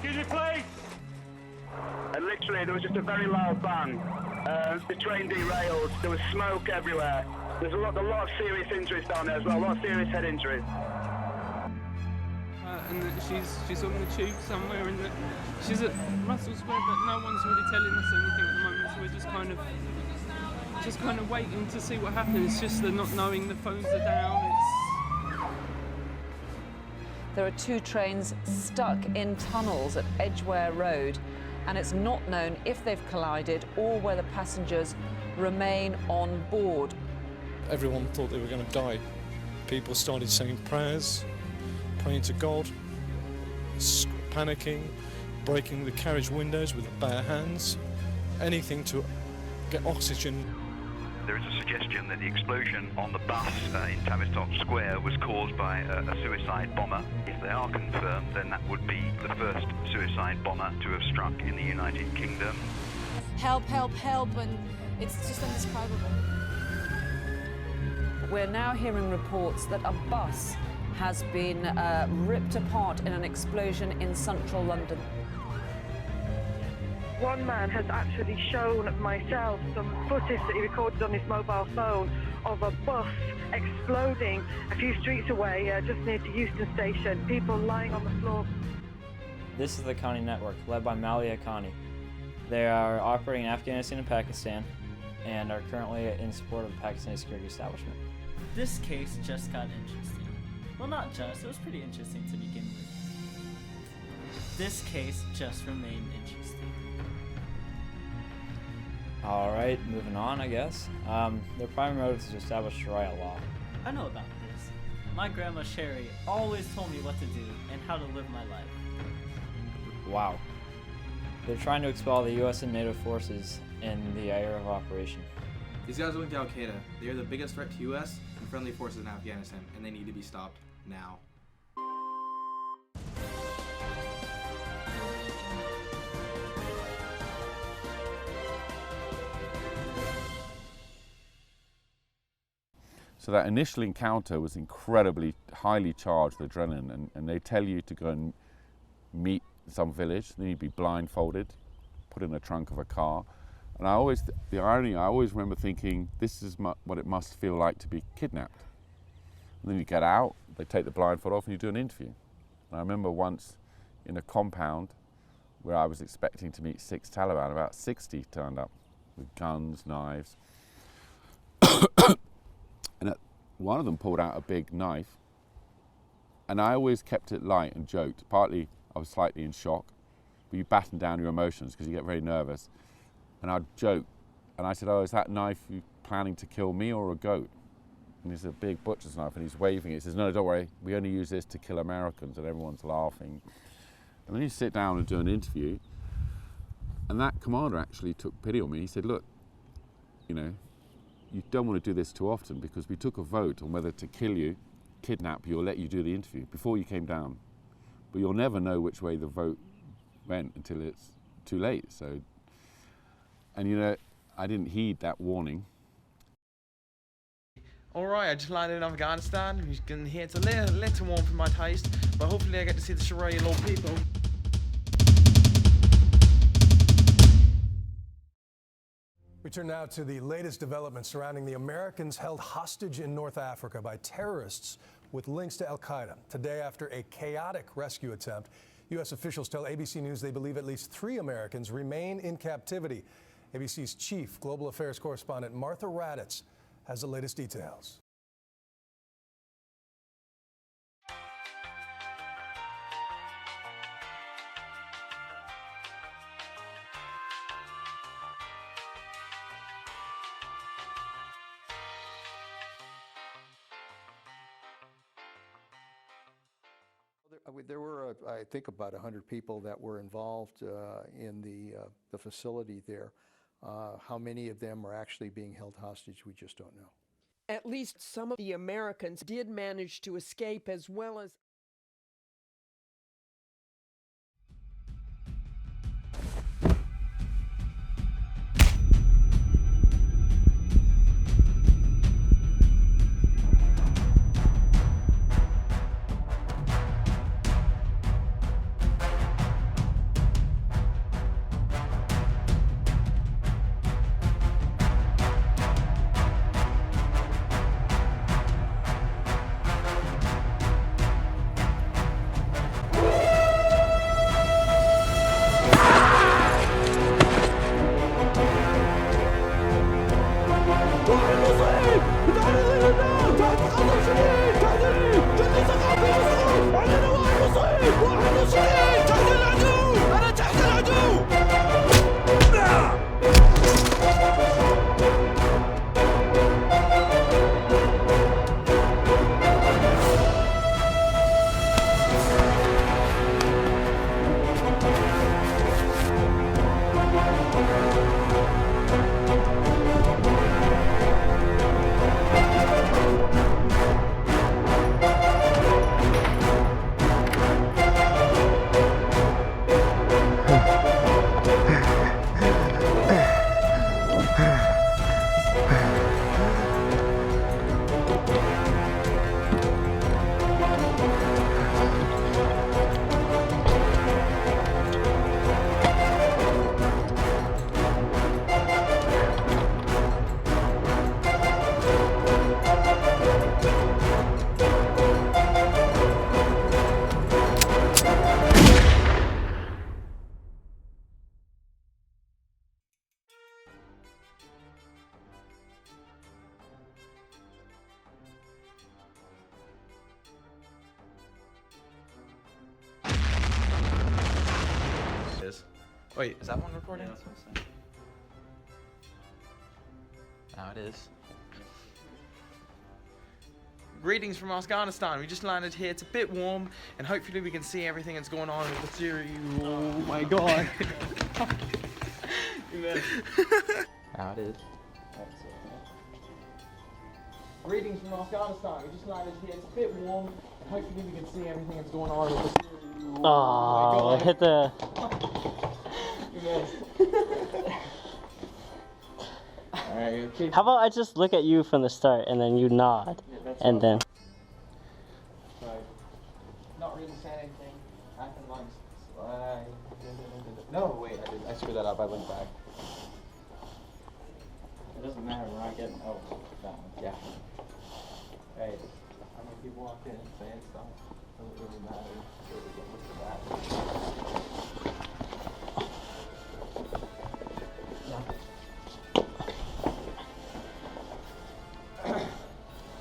Excuse me, please. And literally, there was just a very loud bang. The train derailed. There was smoke everywhere. There's a lot of serious injuries down there as well. A lot of serious head injuries. And she's on the tube somewhere, and she's at Russell Square, but no one's really telling us anything at the moment. So we're just kind of waiting to see what happens. It's just the not knowing the phones are down. There are 2 trains stuck in tunnels at Edgware Road, and it's not known if they've collided or whether passengers remain on board. Everyone thought they were going to die. People started saying prayers, praying to God, panicking, breaking the carriage windows with bare hands, anything to get oxygen. There is a suggestion that the explosion on the bus in Tavistock Square was caused by a suicide bomber. If they are confirmed, then that would be the first suicide bomber to have struck in the United Kingdom. Help, help, help, and it's just indescribable. We're now hearing reports that a bus has been ripped apart in an explosion in central London. One man has actually shown myself some footage that he recorded on his mobile phone of a bus exploding a few streets away, just near to Euston Station, people lying on the floor. This is the Haqqani network, led by Mali Haqqani. They are operating in Afghanistan and Pakistan, and are currently in support of the Pakistani security establishment. This case just got interesting. Well, not just, it was pretty interesting to begin with. This case just remained interesting. Alright, moving on, I guess. Their primary motive is to establish Sharia law. I know about this. My grandma Sherry always told me what to do and how to live my life. Wow. They're trying to expel the US and NATO forces in the area of operation. These guys are linked to Al-Qaeda. They are the biggest threat to US and friendly forces in Afghanistan, and they need to be stopped now. So that initial encounter was incredibly highly charged with adrenaline, and they tell you to go and meet some village, then you'd be blindfolded, put in the trunk of a car. And the irony, I always remember thinking, this is what it must feel like to be kidnapped. And then you get out, they take the blindfold off and you do an interview. And I remember once in a compound where I was expecting to meet 6 Taliban, about 60 turned up with guns, knives. And one of them pulled out a big knife, and I always kept it light and joked. Partly I was slightly in shock, but you batten down your emotions because you get very nervous. And I'd joke, and I said, "Oh, is that knife you planning to kill me or a goat?" And it's a big butcher's knife, and he's waving it. He says, "No, don't worry, we only use this to kill Americans," and everyone's laughing. And then you sit down and do an interview, and that commander actually took pity on me. He said, "Look, you know, you don't want to do this too often because we took a vote on whether to kill you, kidnap you, or let you do the interview before you came down. But you'll never know which way the vote went until it's too late." So, and you know, I didn't heed that warning. Alright, I just landed in Afghanistan. I'm getting here. It's a little warm for my taste, but hopefully I get to see the Sharia law people. We turn now to the latest developments surrounding the Americans held hostage in North Africa by terrorists with links to Al-Qaeda. Today, after a chaotic rescue attempt, U.S. officials tell ABC News they believe at least 3 Americans remain in captivity. ABC's chief global affairs correspondent Martha Raddatz has the latest details. There were, I think, about 100 people that were involved in the facility there. How many of them are actually being held hostage, we just don't know. At least some of the Americans did manage to escape, as well as Wait, is that one recording? Yeah, that's what I'm saying. Now it is. Greetings from Afghanistan. We just landed here. It's a bit warm, and hopefully we can see everything that's going on with the series. Oh my god. Now it is. Greetings from Afghanistan. We just landed here. It's a bit warm, and hopefully we can see everything that's going on with the series. Oh, I hit the. Alright, How about I just look at you from the start and then you nod, and then. Not really saying anything. Acting like slide. No, wait, I screwed that up. I went back. It doesn't matter, we're not getting. Oh, that one. Yeah. Hey, how many people walked in saying stuff? Doesn't really matter.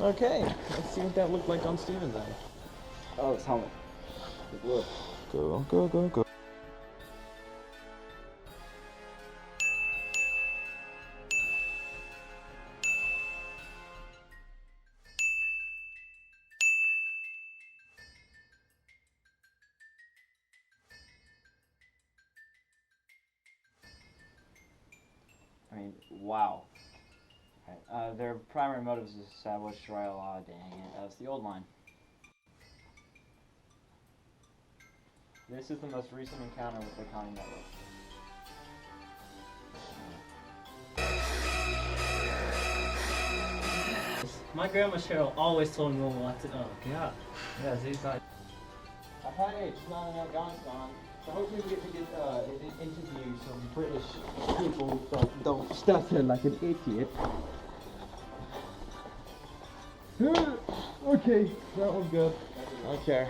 Okay, let's see what that looked like on Steven's end. Oh, it's helmet. Good look. Go, go, go, go. I mean, wow. Right. Their primary motive is to establish Sharia law. Dang it, that's the old line. This is the most recent encounter with the Haqqani network. My grandma Cheryl always told me what to. Oh god. Yeah, these guys. Haqqani, it's not in Afghanistan. So hopefully we get to get an interview some British people that don't stutter like an idiot. Okay, that was good. Okay.